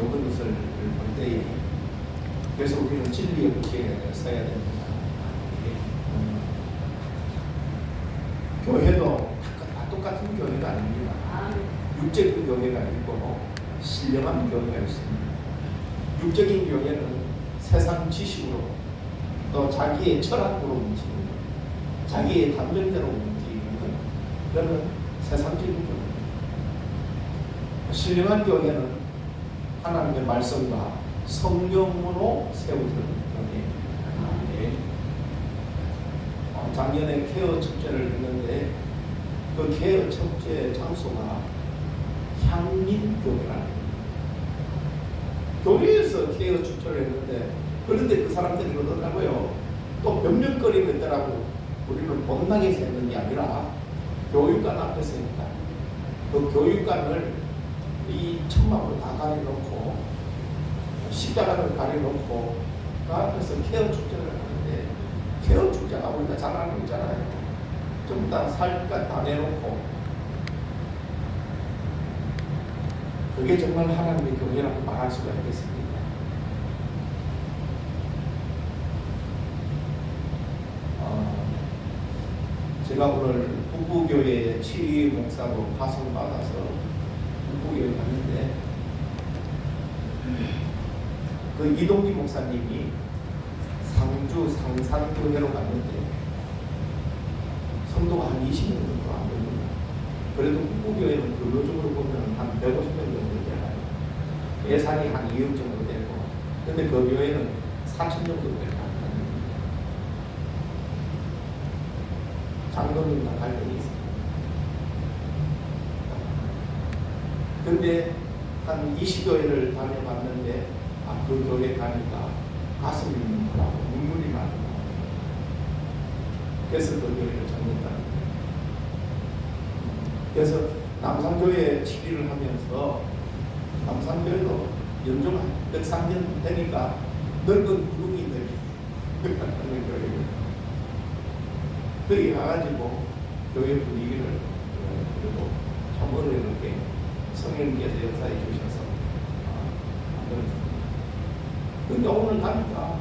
모든 것을 볼 때에 그래서 우리는 진리의 무게에 서야 됩니다. 교회도 다 똑같은 교회가 아닙니다. 육적인 교회가 있고 신령한 교회가 있습니다. 육적인 교회는 세상 지식으로 또 자기의 철학으로 움직이는 자기의 감정대로 움직이는 그런 세상적인 교회입니다. 신령한 교회는 하나님의 말씀과 성령으로 세우는 교회입니다. 작년에 케어 축제를 했는데 그 케어 축제 장소가 향민교회라는 교회에서 케어 축제를 했는데 그런데 그 사람들이 그러더라고요. 또 변명거리고 있더라고. 우리는 못나게 했는 게 아니라 교육관 앞에서 했다. 그 교육관을 이 천막으로 다 가려놓고 십자가를 가려놓고 그 앞에서 케어 축제를 하는데 케어 축제가 우리가 잘 알고 있잖아요. 좀 다 살까 다 내놓고 그게 정말 하나님의 교회라고 말할 수가 있겠습니다. 제가 오늘 북부교회 치리 목사로 파송받아서 북부교회 갔는데 그 이동기 목사님이 상주 상산교회로 갔는데 성도가 한 20명 정도 안 됩니다. 그래도 북부교회는 근로적으로 보면 한 150명 정도 되나요? 예산이 한 2억 정도 되고 근데 그 교회는 4천 정도 될까? 장로님과 갈등이 있습니다. 근데 한 20교회를 다녀봤는데 그 교회 가니까 가슴이 뭉클하고 눈물이 나는 거예요. 그래서 그 교회를 찾는다. 그래서 남산교회 치리를 하면서 남산교회도 연중 103년 되니까 넓은 구름이 되는 교회예요. 거기 가가지고 교회 분위기를 그리고 참 어려운게 성령님께서 역사해 주셔서 근데 오늘 가니까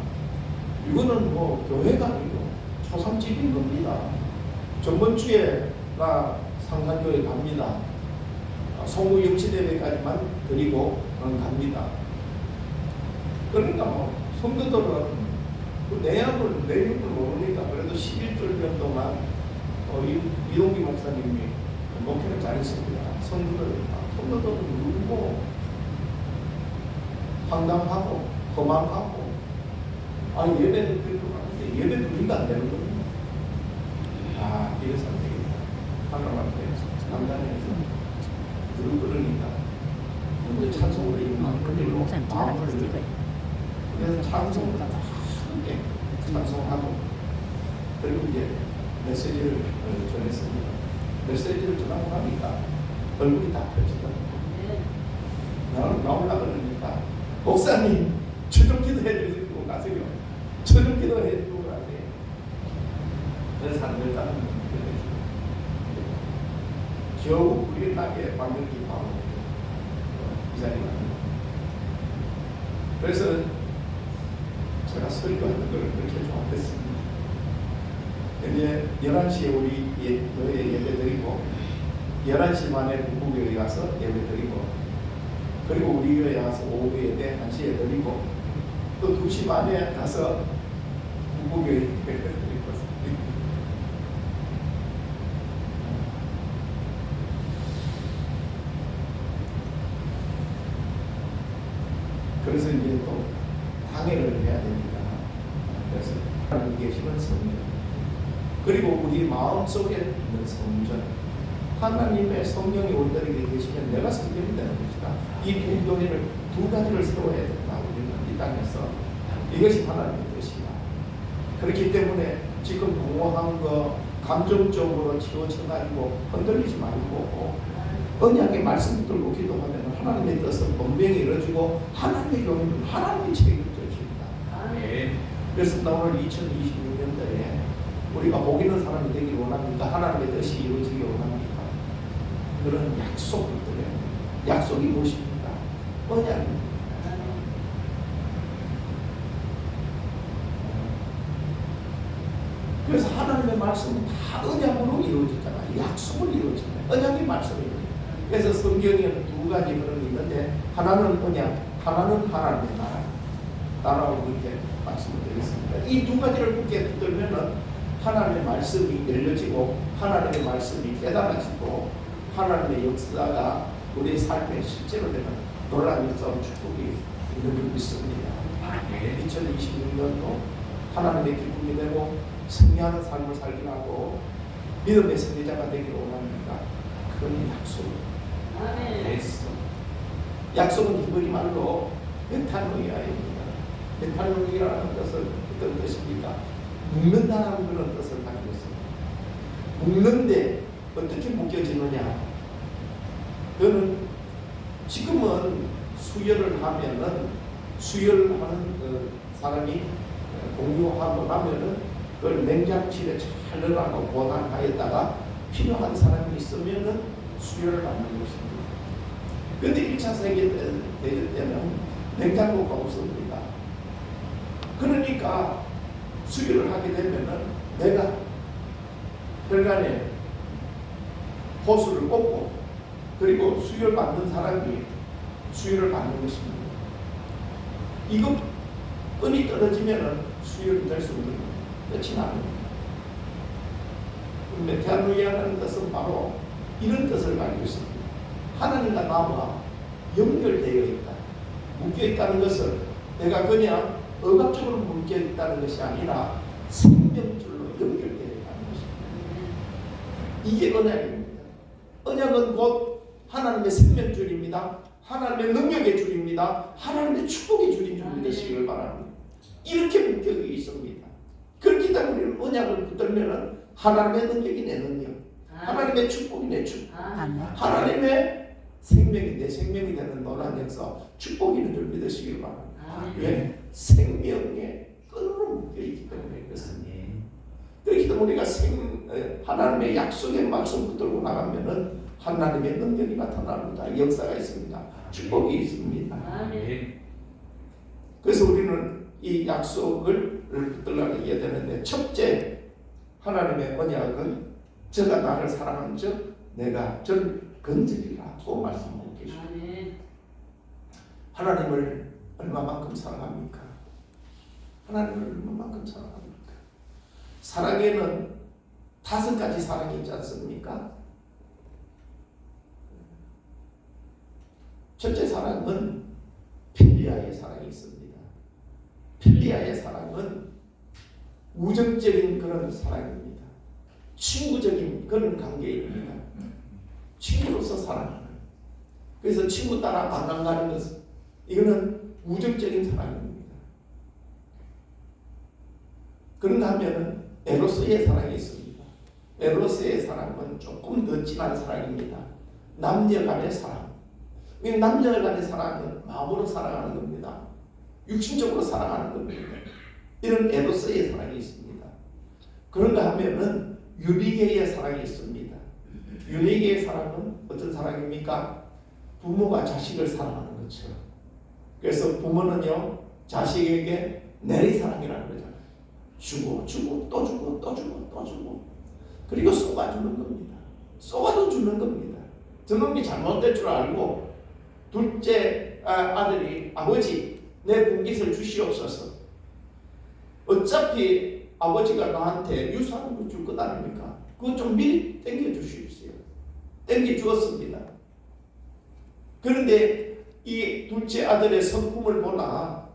이거는 뭐 교회가 아니고 초상집인 겁니다. 저번 주에 나 상산교회 갑니다. 송구 영치대회까지만 드리고 갑니다. 그러니까 뭐 성도들은 그 내용을 모르니까 그래도 11년 동안 이동기 목사님이 목회를 잘했습니다. 성도들은 울고 황당하고 허망하고 예배는 드리고 하는데 예배 드리면 안 되는 겁니다. 이래서 안 되겠다. 하나님한테 남단에서 그러니까 먼저 찬송을 읽는 그래서 찬송을 함께 찬송하고 그리고 이제 메시지를 전했습니다. 메시지를 전하고 나니까 얼굴이 다 펴지더라고요. 나오려고 그러니까 목사님 추종 기도해 주시고 가세요. 추종 기도해 주고 가세요. 그래서 사람들 따르는 기도해 주고 겨우 불이 나게 방금 기도하고 이 자리에 왔습니다. 그래서 제가 설교하는 걸 그렇게 좋아했습니다. 이제 11시에 우리 교회에 예배 드리고 11시 반에 북부교회에 가서 예배 드리고 그리고 우리 교회에 가서 오후 예배 1시에 드리고 또 2시 반에 가서 북부교회에 예배 드리고 그래서 이제 또 항해를 해야 됩니다. 그래서 하나님 계시는 성령 그리고 우리 마음속에 있는 성전 하나님의 성령이 온전하게 계시면 내가 성령이 되는 것이다. 이 교회를 두 가지를 세워야 된다. 우리는 이 땅에서 이것이 하나님의 뜻이다. 그렇기 때문에 지금 공허한 거 감정적으로 치우쳐가지고 흔들리지 말고 언약의 말씀 들고 기도하면 하나님의 뜻은 분명히 이루어지고 하나님의 교회는 하나님의 책임질 것입니다. 그래서 나 오늘 2026년도에 우리가 복 있는 사람이 되길 원합니까? 하나님의 뜻이 이루어지길 원합니까? 그런 약속을 드려요. 약속이 무엇입니까? 언약입니다. 그래서 하나님의 말씀은 다 언약으로 이루어졌잖아요. 약속을 이루어졌잖아요. 언약의 말씀이에요. 그래서 성경에는 두 가지 그런 게 있는데 하나는 언약, 하나는 하나님의 나라. 나라고 그렇게 말씀을 드렸습니다. 이 두 가지를 굳게 붙들면은 하나님의 말씀이 열려지고 하나님의 말씀이 깨달아지고 하나님의 역사가 우리 삶에 실제로 되는 놀라운 역사와 축복이 있는 줄 믿습니다. 2026년도 하나님의 기쁨이 되고 승리하는 삶을 살게 하고 믿음의 승리자가 되기를 원합니다. 그런 약속을 했어. 약속은 히브리 말로 메탈로이아입니다. 메탈로이아라는 것은 어떤 뜻입니까? 묶는다는 그런 뜻을 가지고 있습니다. 묶는데 어떻게 묶여지느냐? 그거는 지금은 수혈을 하면은 수혈을 하는 그 사람이 공유하고 나면은 그걸 냉장실에 잘 넣으라고 보관하였다가 필요한 사람이 있으면은 수혈을 하는 것입니다. 그런데 1차 세계대전 때는 냉장고가 없습니다. 그러니까 수혈을 하게 되면은 내가 혈관에 호수를 꽂고 그리고 수혈 받는 사람이 수혈을 받는 것입니다. 이거 끈이 떨어지면은 수혈이 될 수 없는 겁니다. 끝이 나는 겁니다. 메탈루이아라는 뜻은 바로 이런 뜻을 가지고 있습니다. 하나님과 나와 연결되어 있다. 묶여 있다는 것을 내가 그냥 억압적으로 묶여 있다는 것이 아니라 생명줄로 연결되어 있다는 것입니다. 이게 언약입니다. 언약은 곧 하나님의 생명줄입니다. 하나님의 능력의 줄입니다. 하나님의 축복의 줄인 줄 믿으시길 바랍니다. 이렇게 묶여 있습니다. 그렇기 때문에 우리는 언약을 붙들면 하나님의 능력이 내 능력, 하나님의 축복이 내 축복, 하나님의 생명이 내 생명이 되는 놀라운 역사, 축복이 있는 줄 믿으시길 바랍니다. 왜? 생명의 끈으로 묶여 있기 때문에 그렇습니다. 그렇기 때문에 우리가 하나님의 약속의 말씀 붙들고 나가면은 하나님의 능력이 나타납니다. 역사가 있습니다. 축복이 있습니다. 그래서 우리는 이 약속을 붙들려고 해야 되는데, 첫째 하나님의 언약은 저가 나를 사랑한 즉 내가 저를 건지리라고 말씀하고 계십니다. 하나님을 얼마만큼 사랑합니까? 하나님을 얼마만큼 사랑합니까? 사랑에는 5가지 사랑이 있지 않습니까? 첫째 사랑은 필리아의 사랑이 있습니다. 필리아의 사랑은 우정적인 그런 사랑입니다. 친구적인 그런 관계입니다. 친구로서 사랑하는. 그래서 친구 따라 안 가는 것은 이거는 우정적인 사랑입니다. 그런가 하면은 에로스의 사랑이 있습니다. 에로스의 사랑은 조금 더 진한 사랑입니다. 남녀 간의 사랑. 남녀 간의 사랑은 마음으로 사랑하는 겁니다. 육신적으로 사랑하는 겁니다. 이런 에로스의 사랑이 있습니다. 그런가 하면은 유니게의 사랑이 있습니다. 유니게의 사랑은 어떤 사랑입니까? 부모가 자식을 사랑하는 것처럼. 그래서 부모는요 자식에게 내리사랑이라는 거잖아요. 주고 또 주고 그리고 쏘아주는 겁니다. 쏘아도 주는 겁니다. 저놈이 잘못될 줄 알고 둘째 아들이 아버지 내 분깃을 주시옵소서. 어차피 아버지가 나한테 유산으로 줄 것 아닙니까? 그거 좀 미리 땡겨 주십시오. 땡겨 주었습니다. 그런데 이 둘째 아들의 성품을 보나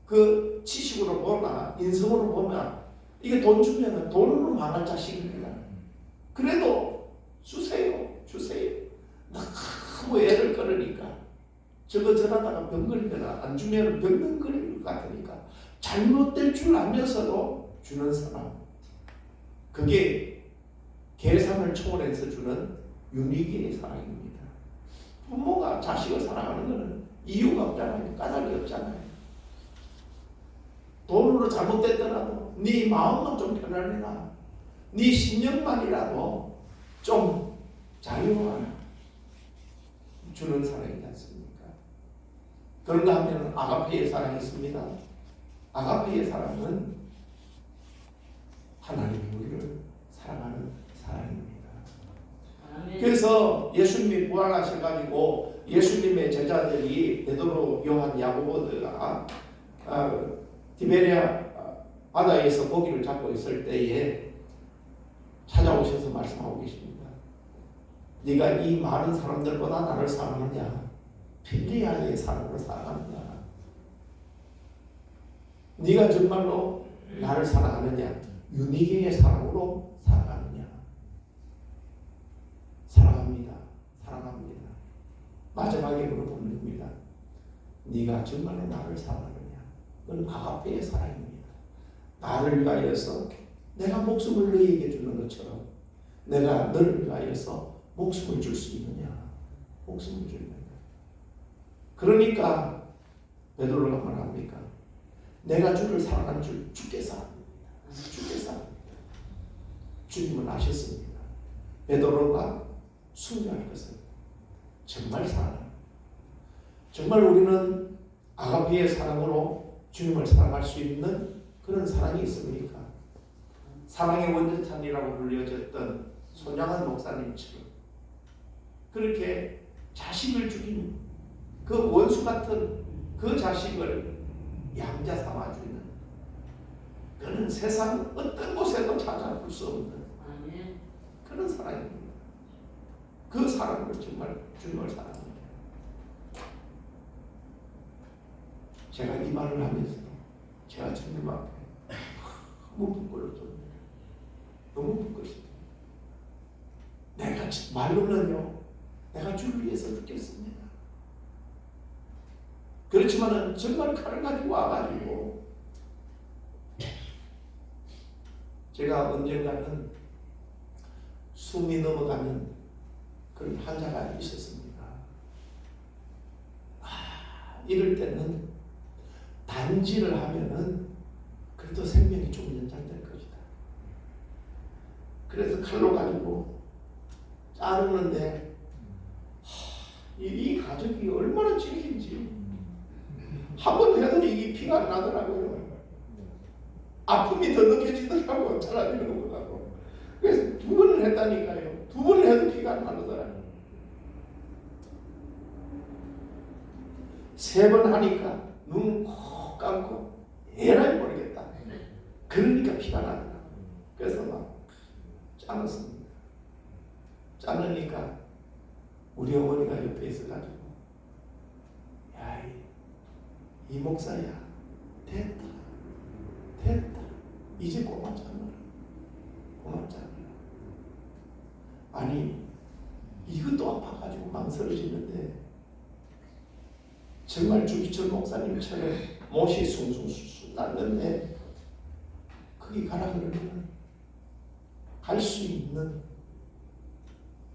그 지식으로 보나 인성으로 보면 이게 돈 주면 돈으로 망할 자식입니다. 그래도 주세요. 너무 애를 끌으니까 저거 저러다가 병 걸리면 안 주면 병 걸릴 것 같으니까 잘못될 줄 알면서도 주는 사람, 그게 계산을 초월해서 주는 유니기의 사랑입니다. 부모가 자식을 사랑하는 것은 이유가 없잖아요. 까닭이 없잖아요. 돈으로 잘못됐더라도 네 마음만 좀 편안해라. 네 심령만이라도 좀 자유하라. 주는 사랑이지 않습니까? 그런가 하면 아가페의 사랑이 있습니다. 아가페의 사랑은 하나님이 우리를 사랑하는 사랑입니다. 아멘. 그래서 예수님이 부활하셔가지고 예수님의 제자들이 베드로, 요한, 야고보가 디베랴 바다에서 고기를 잡고 있을 때에 찾아오셔서 말씀하고 계십니다. 네가 이 많은 사람들보다 나를 사랑하느냐? 필리아의 사랑으로 사랑하느냐? 네가 정말로 나를 사랑하느냐? 유니게의 사랑으로 사랑하느냐? 사랑합니다. 사랑합니다. 마지막에 물어봅니다. 네가 정말로 나를 사랑하느냐? 그건 아가페의 사랑입니다. 나를 위하여서 내가 목숨을 너희에게 주는 것처럼 내가 너를 위하여서 목숨을 줄 수 있느냐? 목숨을 주는 그러니까 베드로가 말합니까? 내가 주를 사랑하는 줄 주께 사랑합니다. 주께 사랑합니다. 주님은 아셨습니다. 베드로가 순교할 것을 정말 사랑합니다. 정말 우리는 아가페의 사랑으로 주님을 사랑할 수 있는 그런 사랑이 있습니까? 사랑의 원전탄이라고 불려졌던 손양한 목사님처럼 그렇게 자식을 죽인 그 원수 같은 그 자식을 양자 삼아주는 그는 세상 어떤 곳에도 찾아볼 수 없는 그런 사랑입니다. 그 사랑을 정말 주님을 사랑합니다. 제가 이 말을 하면서 제가 주님 앞에 너무 부끄럽습니다. 너무 부끄럽습니다. 내가 말로는요, 내가 주를 위해서 죽겠습니다. 그렇지만은 정말 칼을 가지고 와가지고 제가 언젠가는 숨이 넘어가는 그런 환자가 있었습니다. 이럴 때는 단지를 하면은 그래도 생명이 좀 연장될 것이다. 그래서 칼로 가지고 자르는데 이 가족이 얼마나 찔긴지 한 번 해도 이게 피가 안 나더라고요. 아픔이 더 느껴지더라고요. 잘라지는 것보다도. 그래서 2번을 했다니까요. 2번을 해도 피가 안 나더라고요. 3번 하니까 눈 콕 감고 에라이 모르겠다. 그러니까 피가 나더라고요. 그래서 막 짜놨습니다. 짜느니까 우리 어머니가 옆에 있어가지고 야, 이 목사야, 됐다. 이제 고맙잖아. 아니, 이것도 아파가지고 망설여지는데 정말 주기철 목사님처럼 못이 숭숭숭 났는데 거기 가라 그러면 갈 수 있는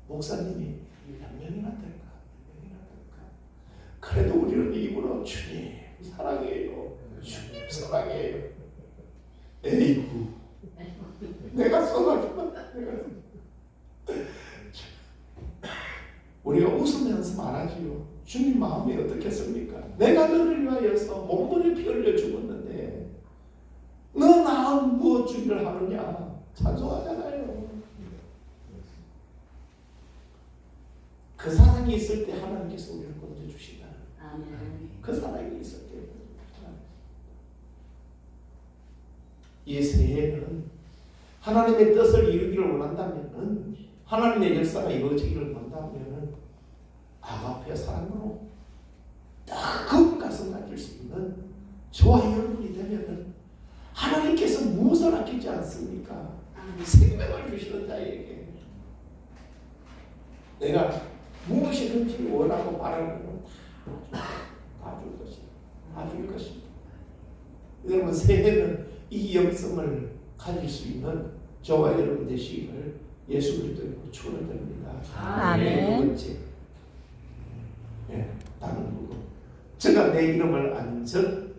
목사님이 몇 명이나 될까? 그래도 우리는 입으로 주님 사랑해요. 주님 사랑해요. 에이구, 내가 써가지고 우리가 웃으면서 말하지요. 주님 마음이 어떻겠습니까? 내가 너를 위하여서 몸부림 피 흘려 죽었는데 너 나은 무엇 주기를 하느냐? 찬송하잖아요. 그 사랑이 있을 때 하나님께서 우리를 건져주신다. 그 사랑이 있을 때. 이 새해는 하나님의 뜻을 이루기를 원한다면, 하나님의 역사가 이루어지기를 원한다면 아가페 사랑으로 뜨거운 가슴 가질 수 있는 저와 여러분이 되면 하나님께서 무엇을 아끼지 않습니까? 생명을 주시는 자에게 내가 무엇이든지 원하고 바라는 다 줄 것이다. 다 줄 것이다. 여러분, 새해는 이 영성을 가질 수 있는 저와 여러분 되시기를 예수 그리스도로 축원드립니다. 아멘. 두 번째, 다른 누구? 제가 내 이름을 안적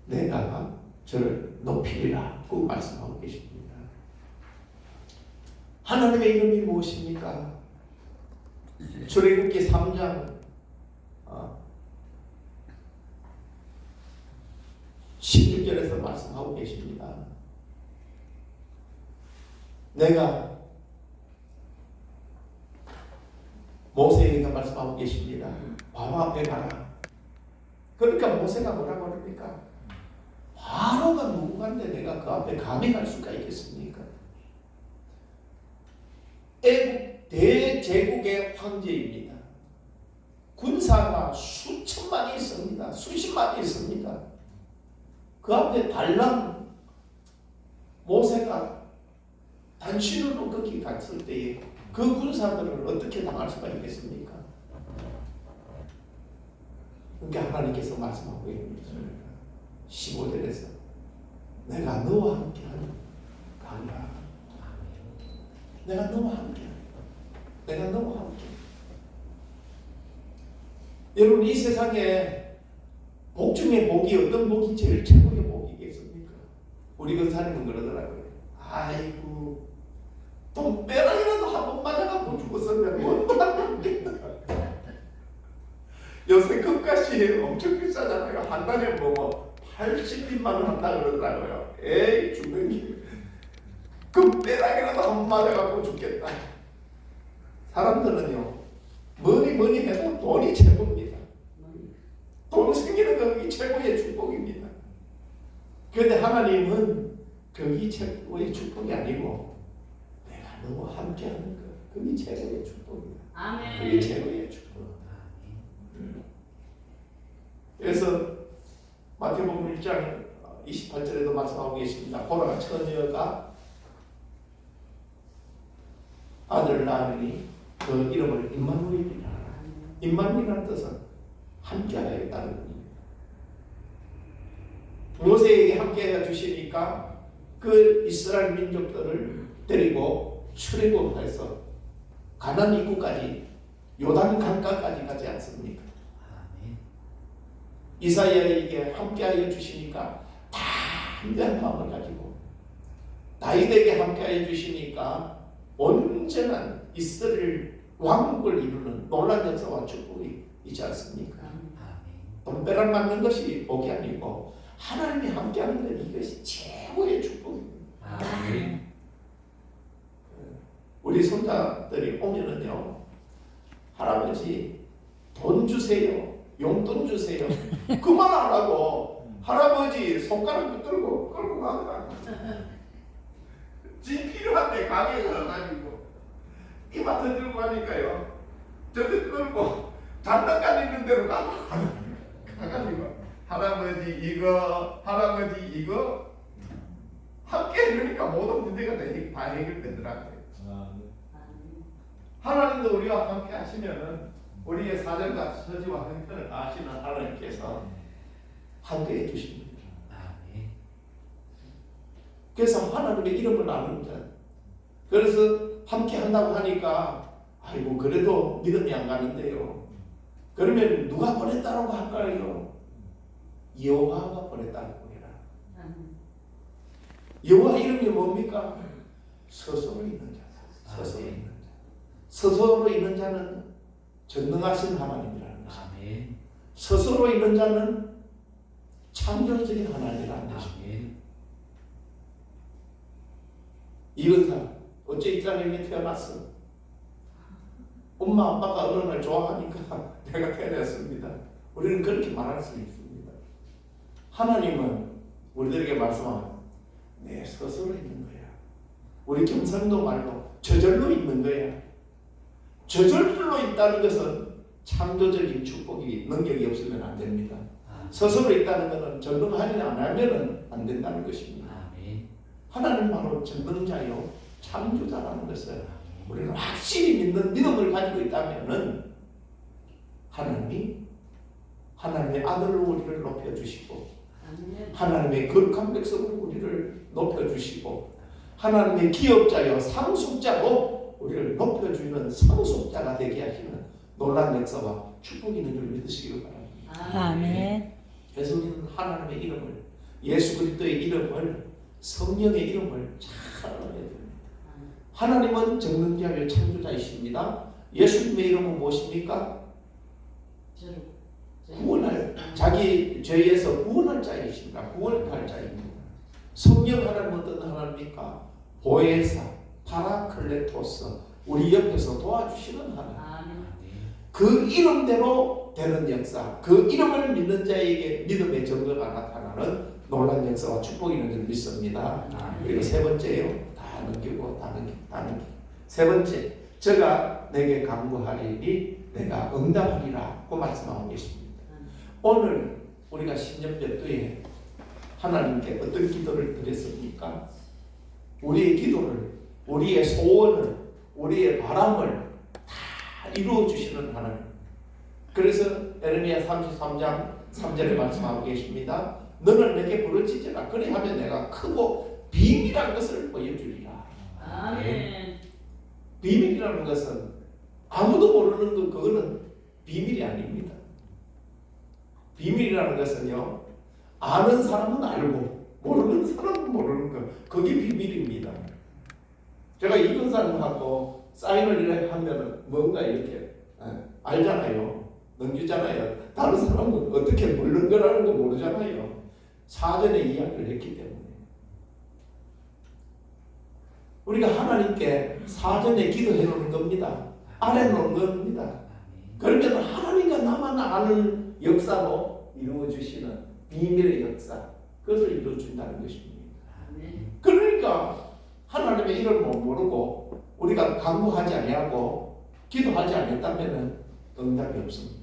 내가 저를 높이리라 고 말씀하고 계십니다. 하나님의 이름이 무엇입니까? 출애굽기 3장 16절에서 말씀하고 계십니다. 내가 모세에게 말씀하고 계십니다. 바로 앞에 가라. 그러니까 모세가 뭐라고 그럽니까? 바로가 누구간데 내가 그 앞에 감히 갈 수가 있겠습니까? 애국 대제국의 황제입니다. 군사가 수천만이 있습니다. 수십만이 있습니다. 그 앞에 발람 모세가 단신으로 거기 갔을 때에 그 군사들을 어떻게 당할 수가 있겠습니까? 그러니까 하나님께서 말씀하고 계십니다. 15절에서 내가 너와 함께하는 강이라. 내가 너와 함께하는, 내가 너와 함께. 여러분, 이 세상에 복 중에 복이 어떤 복이 제일 최고의 복이겠습니까? 우리 권사님은 그러더라고요. 아이고, 똥배랑이라도 한 번 맞아갖고 죽었으면 얼마나 좋겠다. 요새 금값이 엄청 비싸잖아요. 한 달에 뭐 80만 원 한다 그러더라고요. 에이, 죽는 게 금배랑이라도 한 번 맞아갖고 죽겠다. 사람들은요, 뭐니 해도 돈이 최고입니다. 돈 생기는 것이 최고의 축복입니다. 그런데 하나님은 그게 최고의 축복이 아니고 내가 너와 함께하는 것, 그게 최고의 축복입니다. 아멘. 그게 최고의 축복. 그래서 마태복음 1장 28절에도 말씀하고 계십니다. 보라, 처녀가 아들을 낳으니 그 이름을 임마누엘이라 하라. 임마누엘이라는 뜻은 함께하였다는 겁니다. 모세에게 함께해 주시니까 그 이스라엘 민족들을 데리고 출애굽해서 가나안 입구까지 요단 강가까지 가지 않습니까? 이사야에게 함께하여 주시니까 다 함께한 마음을 가지고, 다윗에게 함께하여 주시니까 온전한 이스라엘 왕국을 이루는 놀라운 역사와 축복이 있지 않습니까? 돈벼락 맞는 것이 복이 아니고 하나님이 함께하는 것, 이것이 최고의 축복입니다. 우리 손자들이 오면은요, 할아버지 돈 주세요, 용돈 주세요. 그만하라고 할아버지 손가락 붙들고 끌고 가더라고. 지 필요한데 가게에 가가지고 이마트 들고 가니까요, 저도 끌고 장난감 있는 데로 가가지고 할아버지 이거, 할아버지 이거 함께 해주니까 모든 문제가 다 해결되더라고요. 하나님도 우리와 함께 하시면은 우리의 사정과 처지와 형편을 아시는 하나님께서 함께 해주십니다. 그래서 하나님의 이름을 아는 자, 그래서 함께 한다고 하니까 아이고 그래도 믿음이 안 가는데요. 그러면 누가 보냈다라고 할까요? 여호와가 보냈다고 보내라. 여호와 이름이 뭡니까? 스스로 있는 자, 스스로 있는 자. 스스로 있는 자는 전능하신 하나님이라는 것입니다. 스스로 있는 자는 창조적인 하나님이라는 것입니다. 이건사 어째 이 땅에 태어났어? 엄마 아빠가 어느 날 좋아하니까 내가 태어났습니다. 우리는 그렇게 말할 수 있습니다. 하나님은 우리들에게 말씀하는 내 스스로 있는 거야. 우리 경상도 말로 저절로 있는 거야. 저절로 있다는 것은 창조적인 축복이 능력이 없으면 안 됩니다. 스스로 있다는 것은 전능하지 않으면 안 된다는 것입니다. 하나님 바로 전능자요 창조자라는 것을 우리는 확실히 믿는 믿음을 가지고 있다면은 하나님이 하나님의 아들로 우리를 높여주시고 하나님의 거룩한 백성으로 우리를 높여주시고 하나님의 기업자요 상속자로 우리를 높여주는 상속자가 되게 하시는 놀라운 역사와 축복이 있는 줄 믿으시기 바랍니다. 아멘. 그래서 우리는 하나님의 이름을, 예수 그리스도의 이름을, 성령의 이름을 잘 알아야 됩니다. 하나님은 전능자요 창조자이십니다. 예수님의 이름은 무엇입니까? 구원할, 자기 죄에서 구원할 자이십니다. 구원할 자입니다. 성령 하나님은 어떤 하나님입니까? 보혜사, 파라클레토스, 우리 옆에서 도와주시는 하나님. 아멘. 그 이름대로 되는 역사, 그 이름을 믿는 자에게 믿음의 증거가 나타나는 놀라운 역사와 축복이 있는 줄 믿습니다. 그리고 세 번째요, 다 넘기고 다 넘기고 다 넘기고. 세 번째, 저가 내게 간구하리니 내가 응답하리라고 말씀하고 계십니다. 오늘 우리가 신년볕두에 하나님께 어떤 기도를 드렸습니까? 우리의 기도를, 우리의 소원을, 우리의 바람을 다 이루어 주시는 하나님. 그래서 에레미야 33장 3절에 말씀하고 계십니다. 너는 내게 부르짖으라. 그리하면 내가 크고 비밀한 것을 보여주리라. 아멘. 비밀이라는 것은 아무도 모르는 것, 그거는 비밀이 아닙니다. 비밀이라는 것은요, 아는 사람은 알고 모르는 사람은 모르는 것, 그게 비밀입니다. 제가 이근사님하고 사인을 이렇게 하면 뭔가 이렇게 알잖아요. 넘기잖아요. 다른 사람은 어떻게 모르는 거라는 거 모르잖아요. 사전에 이야기를 했기 때문에. 우리가 하나님께 사전에 기도해 놓는 겁니다. 알아 놓은 겁니다. 그러면 하나님과 나만 아는 역사로 이루어주시는 비밀의 역사, 그것을 이루어준다는 것입니다. 그러니까 하나님의 이름을 모르고 우리가 간구하지 아니하고 기도하지 않았다면 응답이 없습니다.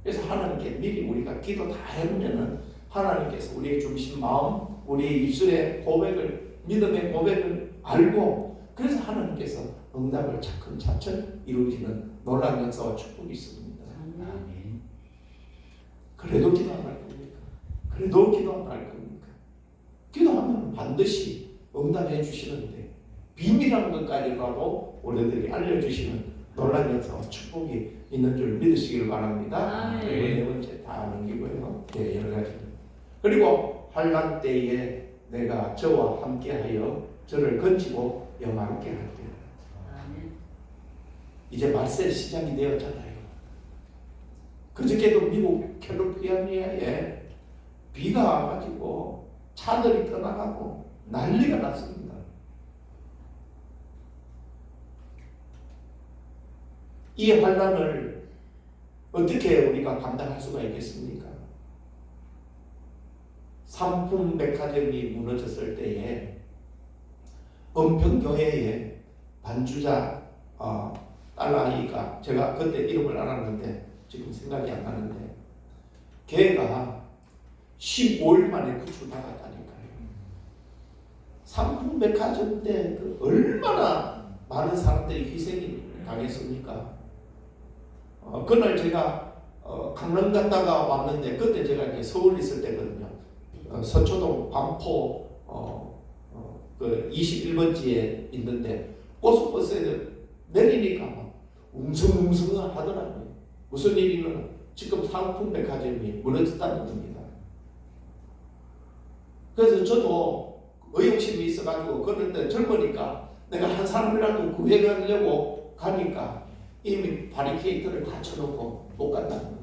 그래서 하나님께 미리 우리가 기도 다 해보면은 하나님께서 우리의 중심 마음, 우리의 입술의 고백을, 믿음의 고백을 알고, 그래서 하나님께서 응답을 차근차근 이루어지는 놀라운 역사와 축복이 있습니다. 아멘. 그래도 기도 안 할 겁니까? 그래도 기도 안 할 겁니까? 기도하면 반드시 응답해 주시는데 비밀한 것까지라도 우리들이 알려주시는 놀라운 역사와 축복이 있는 줄 믿으시길 바랍니다. 그리고 네 번째 다 넘기고요. 네, 여러 가지. 그리고 환난 때에 내가 저와 함께하여 저를 건지고 영화롭게 할게요. 이제 말세 시작이 되었잖아요. 그저께도 미국 캘리포니아에 비가 와가지고 차들이 떠나가고 난리가 났습니다. 이 환난을 어떻게 우리가 감당할 수가 있겠습니까? 삼풍백화점이 무너졌을 때에 은평교회에 반주자 딸아이가, 제가 그때 이름을 알았는데 지금 생각이 안 나는데, 걔가 15일 만에 구출당했다니까요. 삼풍백화점 때 그 얼마나 많은 사람들이 희생이 당했습니까? 그날 제가 강릉 갔다가 왔는데, 그때 제가 이제 서울 있을 때거든요. 서초동 반포 그 21번지에 있는데 고속버스에 내리니까 막 웅성웅성 하더라고요. 무슨 일이면 지금 상품백화점이 무너졌다는 겁니다. 그래서 저도 의욕심이 있어가지고, 그런데 젊으니까 내가 한 사람이라도 구해가려고 가니까 이미 바리케이트를 다 쳐놓고 못 간다는 겁니다.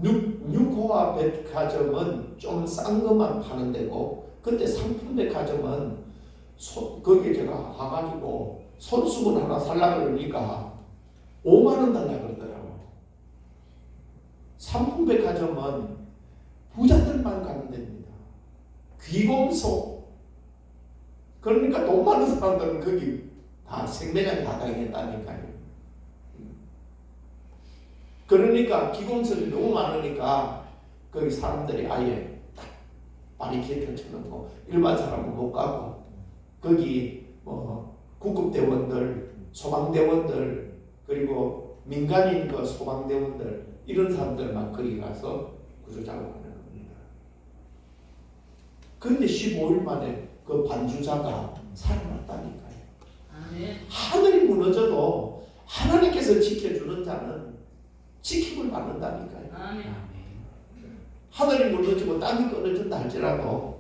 뉴코아 백화점은 좀 싼 것만 파는 데고, 그때 상품백화점은 거기에 제가 가가지고 손수건 하나 살라 그러니까 5만 원 달라 그러더라고요. 상품백화점은 부자들만 가는 데입니다. 귀공소. 그러니까 돈 많은 사람들은 거기 다 생매장 다 당했다니까요. 그러니까 기공설이 너무 많으니까 거기 사람들이 아예 딱 바리케이트 쳐놓고 일반 사람은 못 가고, 거기 구급대원들, 소방대원들, 그리고 민간인 그 소방대원들, 이런 사람들만 거기 가서 구조작업하는 겁니다. 그런데 15일 만에 그 반주자가 살아났다니까요. 하늘이 무너져도 하나님께서 지켜주는 자는 지킴을 받는다니까요. 하늘이 무너지고 땅이 끊어진다 할지라도,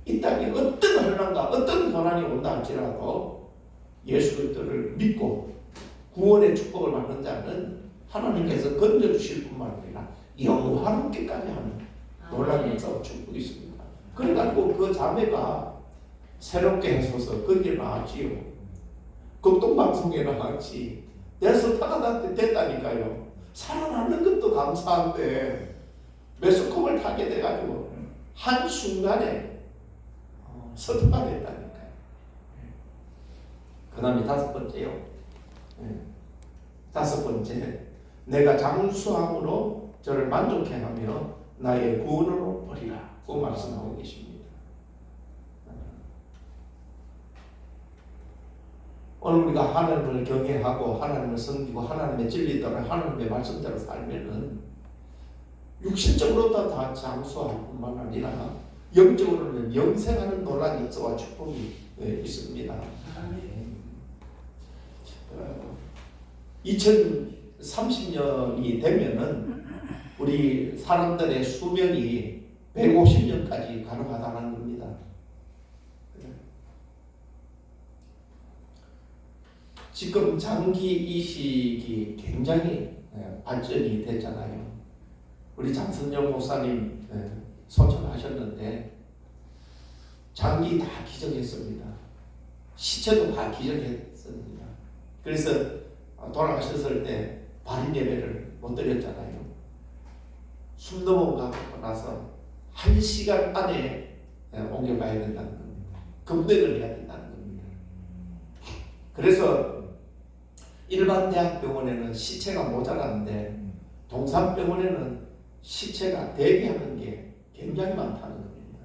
이 땅에 어떤 환난과 어떤 고난이 온다 할지라도 예수 그리스도를 믿고 구원의 축복을 받는 자는 하나님께서 건져주실 뿐만 아니라 영원하게까지 하는 놀라운 역사와 축복이 있습니다. 그래가지고 그 자매가 새롭게 해서서 거기에 나왔지요. 극동방송에 나왔지. 내 스타가 됐다니까요. 살아남는 것도 감사한데 메스컴을 타게 돼가지고 한순간에 스타가 됐다니까요. 그 다음에 다섯 번째요. 다섯 번째, 내가 장수함으로 저를 만족해 하며 나의 구원으로 버리라. 그 말씀하고 계십니다. 오늘 우리가 하나님을 경외하고 하나님을 섬기고 하나님의 진리대로 하나님의 말씀대로 살면은 육신적으로도 다 장수할 뿐만 아니라 영적으로는 영생하는 논란이 있어와 축복이 있습니다. 2030년이 되면은 우리 사람들의 수명이 150년까지 가능하다는 겁니다. 지금 장기 이식이 굉장히 발전이 됐잖아요. 우리 장선영 목사님 소천하셨는데 장기 다 기증했습니다. 시체도 다 기증했습니다. 그래서 돌아가셨을 때 발인 예배를 못 드렸잖아요. 숨 넘어가고 나서 1시간 안에 옮겨가야 된다는 겁니다. 금대를 해야 된다는 겁니다. 그래서 일반 대학병원에는 시체가 모자라는데 동산병원에는 시체가 대기하는 게 굉장히 많다는 겁니다.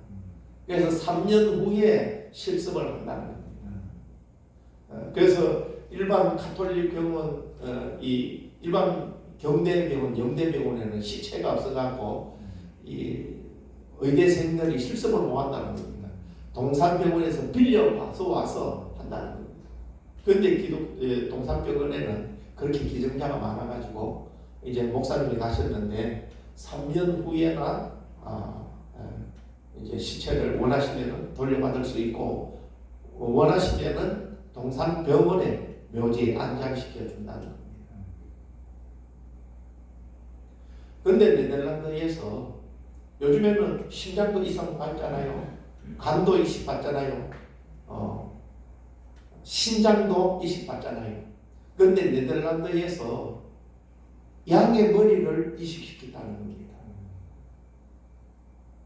그래서 3년 후에 실습을 한다는 겁니다. 그래서 일반 가톨릭 병원, 이 일반 경대병원, 영대병원에는 시체가 없어갖고 이 의대생들이 실습을 못 한다는 겁니다. 동산병원에서 빌려와서 한다는 겁니다. 그런데 동산병원에는 그렇게 기증자가 많아가지고 이제 목사님이 가셨는데 3년 후에나 이제 시체를 원하시면 돌려받을 수 있고 원하시면은 동산병원에 묘지에 안장시켜 준다는 겁니다. 그런데 네덜란드에서 요즘에는 심장도 이상 받잖아요. 간도 이식 받잖아요. 신장도 이식 받잖아요. 그런데 네덜란드에서 양의 머리를 이식시킨다는 겁니다.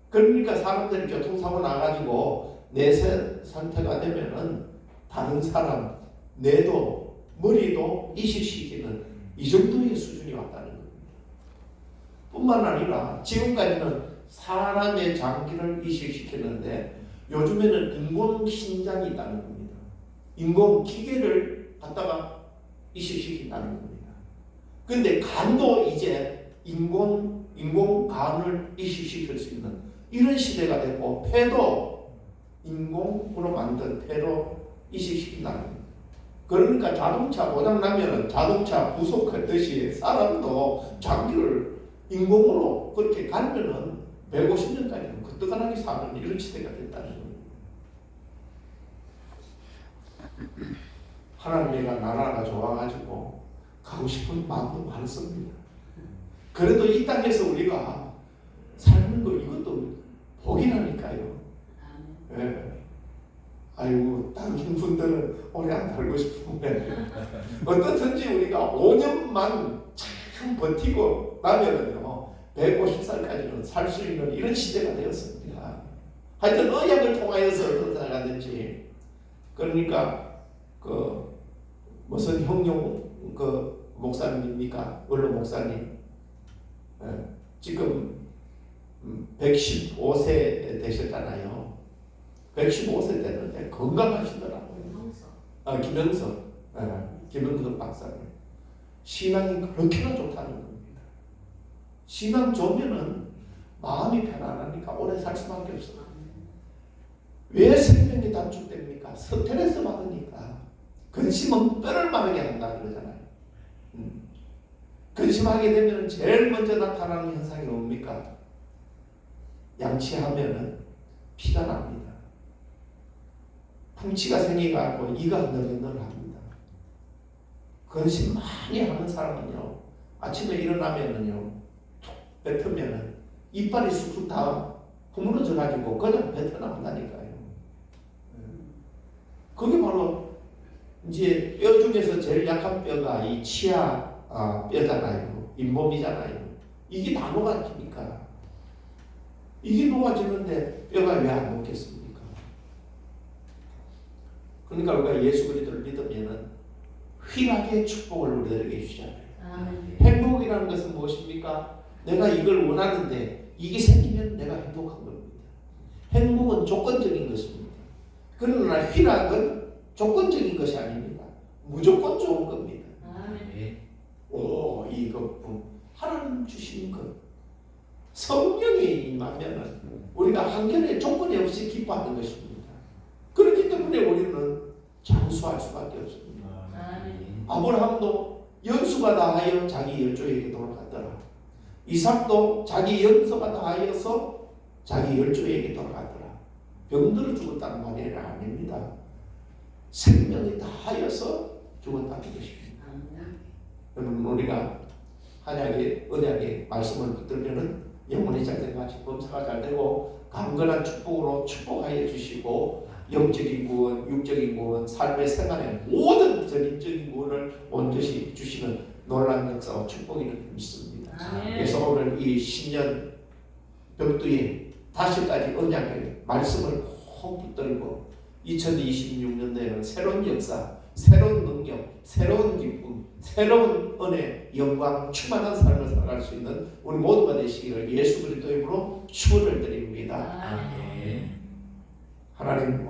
그러니까 사람들이 교통사고 나가지고 뇌세 상태가 되면은 다른 사람 뇌도 머리도 이식시키는 이 정도의 수준이 왔다는 겁니다. 뿐만 아니라 지금까지는 사람의 장기를 이식시켰는데 요즘에는 인공 신장이 있다는 겁니다. 인공 기계를 갖다가 이식시킨다는 겁니다. 그런데 간도 이제 인공 간을 이식시킬 수 있는 이런 시대가 됐고 폐도 인공으로 만든 폐로 이식시킨다는 겁니다. 그러니까 자동차 고장나면 자동차 부속하듯이 사람도 장기를 인공으로 그렇게 갈면은 150년까지는 그뜨간하게 사는 이런 시대가 됐다는 겁니다. 하나님의 나라가 좋아가지고 가고 싶은 마음도 많습니다. 그래도 이 땅에서 우리가 살는 거 이것도 복이라니까요. 네. 아이고 다른 분들은 오래 안 살고 싶은데 어떻든지 우리가 5년만 참 버티고 나면은요 150살까지는 살 수 있는 이런 시대가 되었습니다. 하여튼 의학을 통하여서 어떤 살아가든지 그러니까 그 무슨 형용 그 목사님입니까? 원로 목사님 지금 115세 되셨잖아요. 115세 되는데 건강하시더라고요. 김영석 박사님. 신앙이 그렇게나 좋다는 겁니다. 신앙 좋으면은 마음이 편안하니까 오래 살 수밖에 없어요. 왜 생명이 단축됩니까? 스트레스 받으니까. 근심은 뼈를 마르게 한다 그러잖아요. 근심하게 되면 제일 먼저 나타나는 현상이 뭡니까? 양치하면은 피가 납니다. 풍치가 생겨가지고 이가 너덜너덜합니다. 근심 많이 하는 사람은요, 아침에 일어나면은요, 툭 뱉으면은 이빨이 쑥쑥 다 허물어져 가지고 그냥 뱉어나온다니까요. 그게 바로 이제 뼈 중에서 제일 약한 뼈가 이 치아 뼈잖아요. 잇몸이잖아요. 이게 다 녹아지니까. 이게 녹아지는데 뼈가 왜 안 녹겠습니까? 그러니까 우리가 예수 그리스도를 믿으면은 휘락의 축복을 우리들에게 주잖아요. 아멘. 행복이라는 것은 무엇입니까? 내가 이걸 원하는데 이게 생기면 내가 행복한 겁니다. 행복은 조건적인 것입니다. 그러나 휘락은 조건적인 것이 아닙니다. 무조건 좋은 겁니다. 아멘. 오, 이것뿐 하나님 주신 것 성령이 임하면은 우리가 한결의 조건이 없이 기뻐하는 것입니다. 그렇기 때문에 우리는 장수할 수밖에 없습니다. 아멘. 아브라함도 연수가 다하여 자기 열조에게 돌아갔더라. 이삭도 자기 연수가 다하여서 자기 열조에게 돌아갔더라. 병들어 죽었다는 말이 아닙니다. 생명이 다하여서 죽었다는 것입니다. 여러분 우리가 한약의 언약의 말씀을 붙들면은 영혼이 잘 되고 범사가 잘 되고 강건한 축복으로 축복하여 주시고 영적인 구원, 육적인 구원, 삶의 생활의 모든 전인적인 구원을 온전히 주시는 놀라운 역사와 축복이 있습니다. 아멘. 그래서 오늘 이 신년 벽두에 다시까지 언약의 말씀을 꼭 붙들고 2026년도에는 새로운 역사, 새로운 능력, 새로운 기쁨, 새로운 은혜, 영광, 충만한 삶을 살아갈 수 있는 우리 모두가 되시기를 예수 그리스도의 이름으로 축원을 드립니다. 아멘. 하나님 오늘